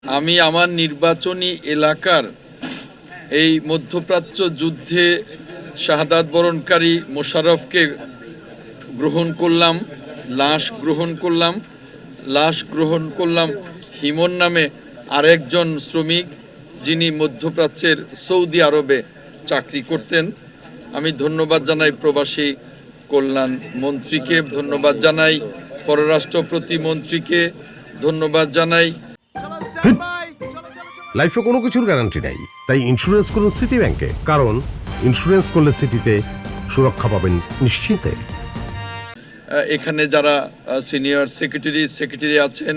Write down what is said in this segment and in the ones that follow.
আমি আমার নির্বাচনী এলাকার এই মধ্যপ্রাচ্য যুদ্ধে শাহাদাত বরণকারী মোশাররফকে গ্রহণ করলাম, লাশ গ্রহণ করলাম হিমন নামে আরেকজন শ্রমিক, যিনি মধ্যপ্রাচ্যের সৌদি আরবে চাকরি করতেন। আমি ধন্যবাদ জানাই প্রবাসী কল্যাণ মন্ত্রীকে, ধন্যবাদ জানাই পররাষ্ট্র প্রতিমন্ত্রীকে, ধন্যবাদ জানাই। লাইফে কোনো কিছুর গ্যারান্টি নাই, তাই ইন্স্যুরেন্স করুন সিটি ব্যাংকে, কারণ ইন্স্যুরেন্স করলে সিটিতে সুরক্ষা পাবেন নিশ্চিন্তে। এখানে যারা সিনিয়র সেক্রেটারি আছেন,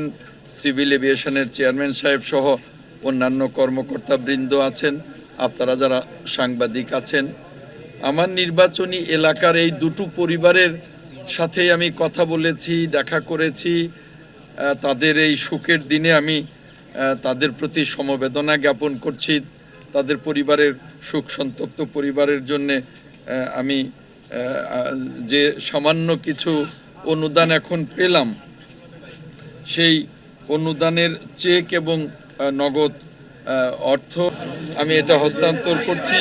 সিভিল এভিয়েশনের চেয়ারম্যান সাহেব সহ অন্যান্য কর্মকর্তা বৃন্দ আছেন, আপনারা যারা সাংবাদিক আছেন, আমার নির্বাচনী এলাকার এই দুটো পরিবারের সাথে আমি কথা বলেছি, দেখা করেছি। তাদের এই সুখের দিনে আমি তাদের প্রতি সমবেদনা জ্ঞাপন করছি। তাদের পরিবারের সুখ সন্তপ্ত পরিবারের জন্যে আমি যে সামান্য কিছু অনুদান এখন পেলাম, সেই অনুদানের চেক এবং নগদ অর্থ আমি এটা হস্তান্তর করছি,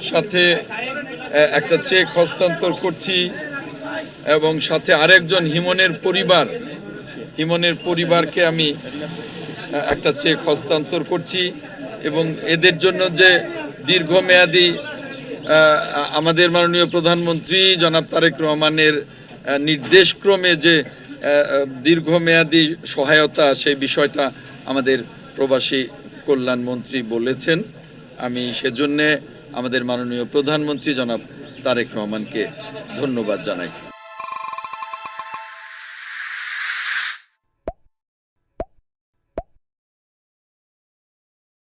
সাথে একটা চেক হস্তান্তর করছি এবং সাথে আরেকজন হিমনের পরিবারকে আমি একটা চেক হস্তান্তর করছি। এবং এদের জন্য যে দীর্ঘমেয়াদী আমাদের মাননীয় প্রধানমন্ত্রী জনাব তারেক রহমানের নির্দেশক্রমে যে দীর্ঘমেয়াদী সহায়তা, সেই বিষয়টা আমাদের প্রবাসী কল্যাণ মন্ত্রী বলেছেন। আমি সেজন্যে আমাদের মাননীয় প্রধানমন্ত্রী জনাব তারেক রহমানকে ধন্যবাদ জানাই।